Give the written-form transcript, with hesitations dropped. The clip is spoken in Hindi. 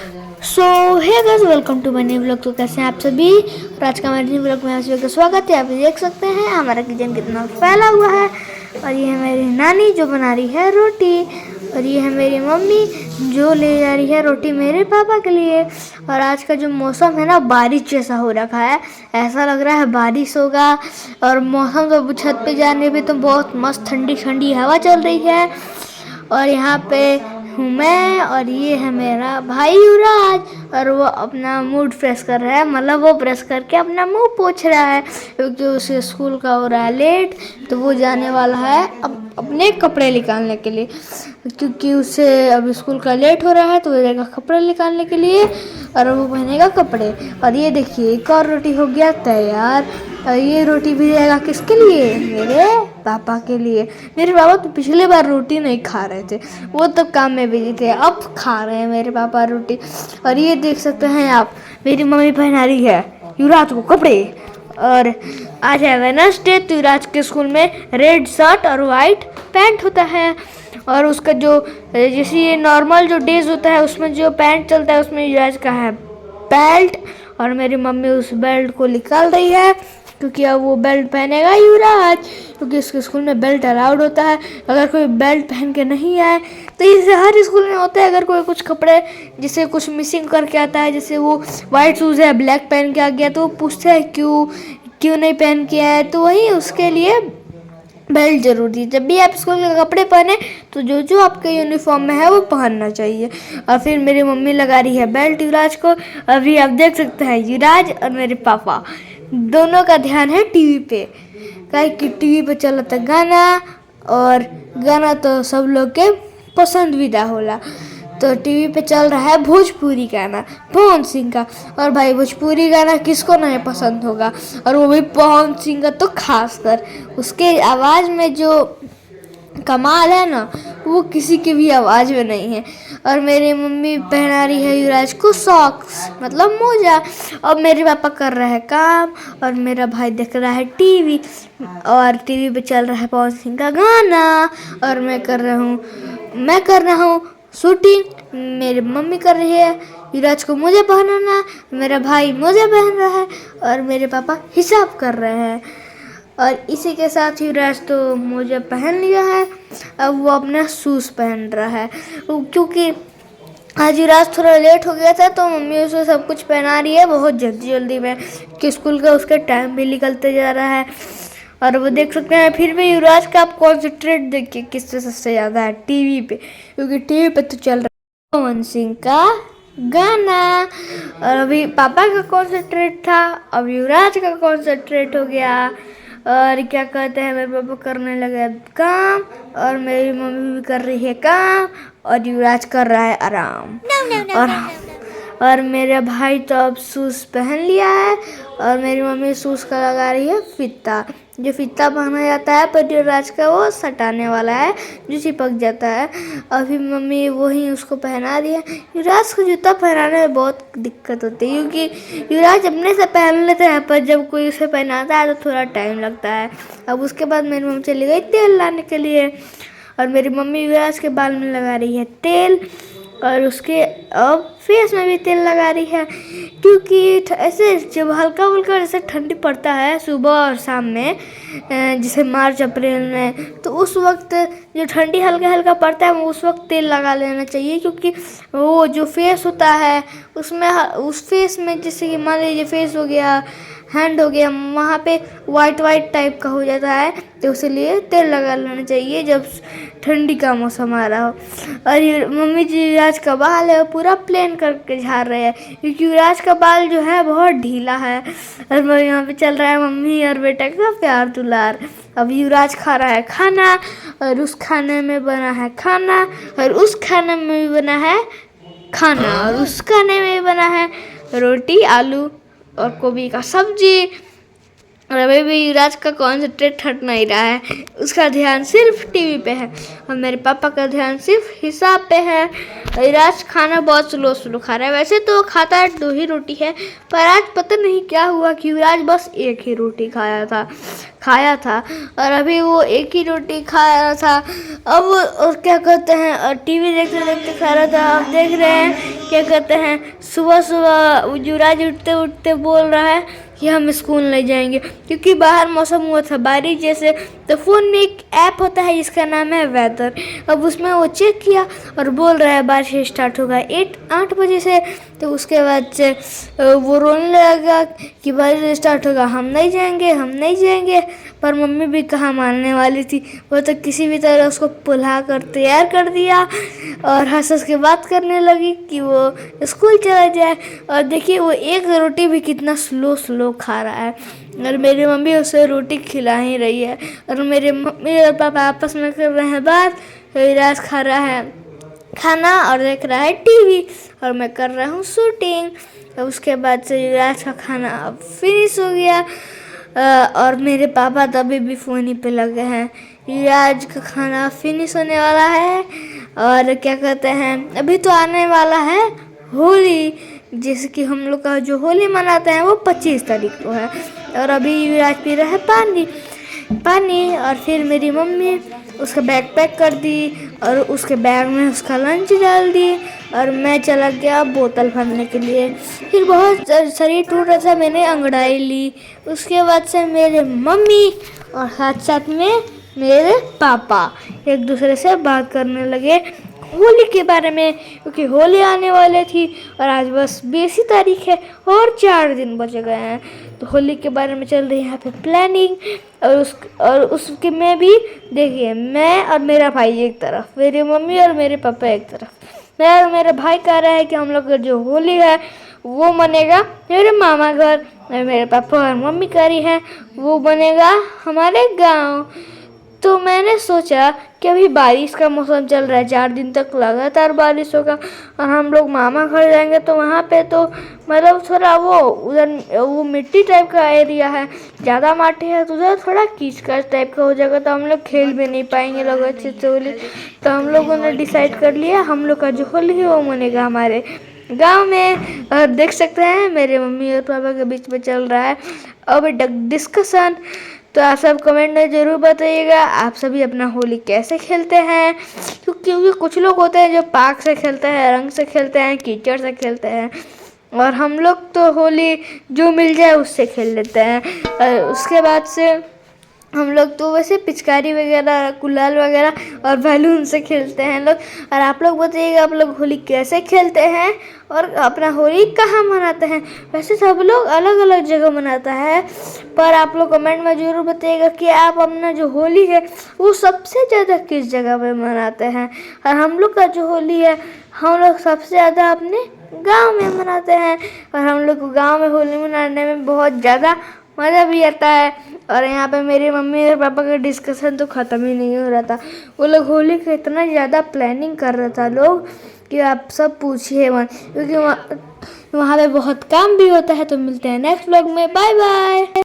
So hey guys, welcome to my new vlog. तो कैसे हैं आप सभी। और आज का हमारे न्यू व्लॉग में आप सभी का स्वागत है। आप देख सकते हैं हमारा किचन कितना फैला हुआ है। और ये है मेरी नानी जो बना रही है रोटी, और ये है मेरी मम्मी जो ले जा रही है रोटी मेरे पापा के लिए। और आज का जो मौसम है ना, बारिश जैसा हो रखा है, ऐसा लग रहा है बारिश होगा। और मौसम तो छत पे जाने पे तो बहुत मस्त ठंडी ठंडी हवा चल रही है। और यहाँ पे हूँ मैं, और ये है मेरा भाई युवराज, और वो अपना मूड फ्रेश कर रहा है, मतलब वो ब्रश करके अपना मुंह पोंछ रहा है क्योंकि उसे स्कूल का हो रहा है लेट। तो वो जाने वाला है अब अपने कपड़े निकालने के लिए, क्योंकि उसे अब स्कूल का लेट हो रहा है। तो वो जाएगा कपड़े निकालने के लिए और वो पहनेगा कपड़े। और ये देखिए एक और रोटी हो गया तैयार। और ये रोटी भी जाएगा किसके लिए? मेरे पापा के लिए। मेरे पापा तो पिछले बार रोटी नहीं खा रहे थे, वो तब काम में बिजी थे, अब खा रहे हैं मेरे पापा रोटी। और ये देख सकते हैं आप, मेरी मम्मी पहना रही है युवराज को कपड़े। और आज है वेडनेसडे, तो युवराज के स्कूल में रेड शर्ट और वाइट पैंट होता है। और उसका जो जैसे ये नॉर्मल जो डेज होता है उसमें जो पैंट चलता है उसमें युवराज का है बेल्ट। और मेरी मम्मी उस बेल्ट को निकाल रही है क्योंकि अब वो बेल्ट पहनेगा युवराज, क्योंकि इसके स्कूल में बेल्ट अलाउड होता है। अगर कोई बेल्ट पहन के नहीं आए तो इसे हर स्कूल में होता है। अगर कोई कुछ कपड़े जिसे कुछ मिसिंग करके आता है, जैसे वो वाइट शूज़ है ब्लैक पहन के आ गया, तो वो पूछते हैं क्यों क्यों नहीं पहन के आया। तो वही उसके लिए बेल्ट जरूरी है। जब भी आप स्कूल के कपड़े पहने तो जो जो आपके यूनिफॉर्म में है वो पहनना चाहिए। और फिर मेरी मम्मी लगा रही है बेल्ट युवराज को। अभी आप देख सकते हैं युवराज और मेरे पापा दोनों का ध्यान है टीवी पे, काहे कि टीवी पे चला था गाना, और गाना तो सब लोग के पसंदीदा होला। तो टीवी पे चल रहा है भोजपुरी गाना पवन सिंह का। और भाई भोजपुरी गाना किसको नहीं पसंद होगा, और वो भी पवन सिंह का तो खासकर। उसके आवाज़ में जो कमाल है ना, वो किसी की भी आवाज़ में नहीं है। और मेरी मम्मी पहना रही है युवराज को सॉक्स, मतलब मोजा। और मेरे पापा कर रहे हैं काम, और मेरा भाई देख रहा है टीवी, और टीवी पे चल रहा है पवन सिंह का गाना। और मैं कर रहा हूँ शूटिंग। मेरी मम्मी कर रही है युवराज को मोजा पहनाना, मेरा भाई मोजा पहन रहा है, और मेरे पापा हिसाब कर रहे हैं। और इसी के साथ युवराज तो मोजा पहन लिया है, अब वो अपना शूज़ पहन रहा है। क्योंकि आज युवराज थोड़ा लेट हो गया था तो मम्मी उसे सब कुछ पहना रही है बहुत जल्दी जल्दी में, कि स्कूल का उसका टाइम भी निकलते जा रहा है। और वो देख सकते हैं फिर भी युवराज का आप कॉन्सेंट्रेट देखिए किससे सबसे ज़्यादा है टीवी पे, क्योंकि टीवी पे तो चल रहा है पवन सिंह का गाना। और अभी पापा का कॉन्सेंट्रेट था, अब युवराज का कॉन्सेंट्रेट हो गया। और क्या कहते हैं, मेरे पापा करने लगे काम, और मेरी मम्मी भी कर रही है काम, और युवराज कर रहा है आराम। और मेरा भाई तो अब शूज़ पहन लिया है, और मेरी मम्मी शूज़ का लगा रही है फीता, जो फीता पहना जाता है पर युवराज का वो सटाने वाला है जो चिपक जाता है। अभी मम्मी वही उसको पहना रही है। युवराज को जूता पहनाने में बहुत दिक्कत होती है, क्योंकि युवराज अपने से पहन लेते हैं, पर जब कोई उसे पहनाता है तो थोड़ा टाइम लगता है। अब उसके बाद मेरी मम्मी चली गई तेल लाने के लिए, और मेरी मम्मी युवराज के बाल में लगा रही है तेल, और उसके अब फेस में भी तेल लगा रही है। क्योंकि ऐसे जब हल्का हल्का जैसे ठंडी पड़ता है सुबह और शाम में, जैसे मार्च अप्रैल में, तो उस वक्त जो ठंडी हल्का हल्का पड़ता है उस वक्त तेल लगा लेना चाहिए। क्योंकि वो जो फेस होता है उसमें, उस फेस में जैसे कि मान लीजिए फेस हो गया, हैंड हो गया, वहाँ पे वाइट वाइट टाइप का हो जाता है, तो इसलिए तेल लगा लेना चाहिए जब ठंडी का मौसम आ रहा हो। और मम्मी जी युवराज का बाल है वो पूरा प्लेन करके झाड़ रहे हैं, क्योंकि युवराज का बाल जो है बहुत ढीला है। और यहाँ पे चल रहा है मम्मी और बेटा का प्यार दुलार। अब युवराज खा रहा है खाना, और उस खाने में बना है खाना, और उस खाने में भी बना है खाना, और उस खाने में भी बना है रोटी आलू और गोभी का सब्जी। और अभी भी युवराज का कॉन्सेंट्रेट हट नहीं रहा है, उसका ध्यान सिर्फ टीवी पे है, और मेरे पापा का ध्यान सिर्फ हिसाब पे है। युवराज खाना बहुत स्लो स्लो खा रहा है, वैसे तो खाता है 2 ही रोटी है, पर आज पता नहीं क्या हुआ कि युवराज बस 1 ही रोटी खाया था और अभी वो एक ही रोटी खा रहा था। अब और क्या कहते हैं, टीवी देखते देखते खा रहा था। आप देख रहे हैं क्या कहते हैं, सुबह सुबह युवराज उठते उठते बोल रहा है कि हम स्कूल नहीं जाएंगे क्योंकि बाहर मौसम हुआ था बारिश जैसे। तो फ़ोन में एक ऐप होता है जिसका नाम है वेदर। अब उसमें वो चेक किया और बोल रहा है बारिश स्टार्ट होगा 8 बजे से। तो उसके बाद से वो रोने लगा कि बारिश स्टार्ट होगा, हम नहीं जाएंगे, हम नहीं जाएंगे। पर मम्मी भी कहाँ मानने वाली थी, वो तो किसी भी तरह उसको पुल्हा कर तैयार कर दिया और हंस हंस के बात करने लगी कि वो स्कूल चला जाए। और देखिए वो एक रोटी भी कितना स्लो खा रहा है और मेरी मम्मी उसे रोटी खिला ही रही है और मेरे मम्मी और पापा आपस में कर रहे हैं बात। विराज खा रहा है खाना और देख रहा है टीवी और मैं कर रहा हूँ शूटिंग। तो उसके बाद से युवराज का खाना अब फिनिश हो गया और मेरे पापा तभी भी फ़ोन ही पे लगे हैं। युवराज का खाना फिनिश होने वाला है और क्या कहते हैं, अभी तो आने वाला है होली, जैसे कि हम लोग का जो होली मनाते हैं वो 25 तारीख को है। और अभी युवराज पी रहा है पानी और फिर मेरी मम्मी उसका बैग पैक कर दी और उसके बैग में उसका लंच डाल दी और मैं चला गया बोतल भरने के लिए। फिर बहुत शरीर टूट रहा था, मैंने अंगड़ाई ली। उसके बाद से मेरे मम्मी और साथ साथ में मेरे पापा एक दूसरे से बात करने लगे होली के बारे में, क्योंकि होली आने वाले थी और आज बस 20 तारीख है और 4 दिन बच गए हैं। तो होली के बारे में चल रही है यहाँ पे प्लानिंग और उसके में भी देखिए मैं और मेरा भाई एक तरफ, मेरी मम्मी और मेरे पापा एक तरफ। मैं और मेरा भाई कह रहा है कि हम लोग का जो होली है वो बनेगा मेरे मामा घर, मेरे पापा और मम्मी कह रही है वो बनेगा हमारे गाँव। तो मैंने सोचा कि अभी बारिश का मौसम चल रहा है, 4 दिन तक लगातार बारिश होगा और हम लोग मामा घर जाएंगे तो वहाँ पे तो मतलब थोड़ा वो उधर वो मिट्टी टाइप का एरिया है, ज़्यादा माटी है तो उधर थोड़ा कीचकच टाइप का हो जाएगा, तो हम लोग खेल भी नहीं पाएंगे लोग अच्छे से होली। तो हम लोगों ने डिसाइड कर लिया हम लोग का जो होली है वो मनेगा हमारे गाँव में। और देख सकते हैं मेरे मम्मी और पापा के बीच में चल रहा है अब डिस्कशन। तो आप सब कमेंट में ज़रूर बताइएगा आप सभी अपना होली कैसे खेलते हैं, क्योंकि कुछ लोग होते हैं जो पाक से खेलते हैं, रंग से खेलते हैं, कीचड़ से खेलते हैं और हम लोग तो होली जो मिल जाए उससे खेल लेते हैं। और उसके बाद से हम लोग तो वैसे पिचकारी वगैरह गुलाल वगैरह और बैलून से खेलते हैं लोग। और आप लोग बताइएगा आप लोग होली कैसे खेलते हैं और अपना होली कहाँ मनाते हैं। वैसे सब लोग अलग अलग जगह मनाता है, पर आप लोग कमेंट में ज़रूर बताइएगा कि आप अपना जो होली है वो सबसे ज़्यादा किस जगह पे मनाते हैं। और हम लोग का जो होली है हम लोग सबसे ज़्यादा अपने गाँव में मनाते हैं और हम लोग को गाँव में होली मनाने में बहुत ज़्यादा मज़ा भी आता है। और यहाँ पे मेरी मम्मी और पापा का डिस्कशन तो ख़त्म ही नहीं हो रहा था, वो लोग होली का इतना ज़्यादा प्लानिंग कर रहा था लोग कि आप सब पूछिए मत, क्योंकि वहाँ पे बहुत काम भी होता है। तो मिलते हैं नेक्स्ट व्लॉग में, बाय बाय।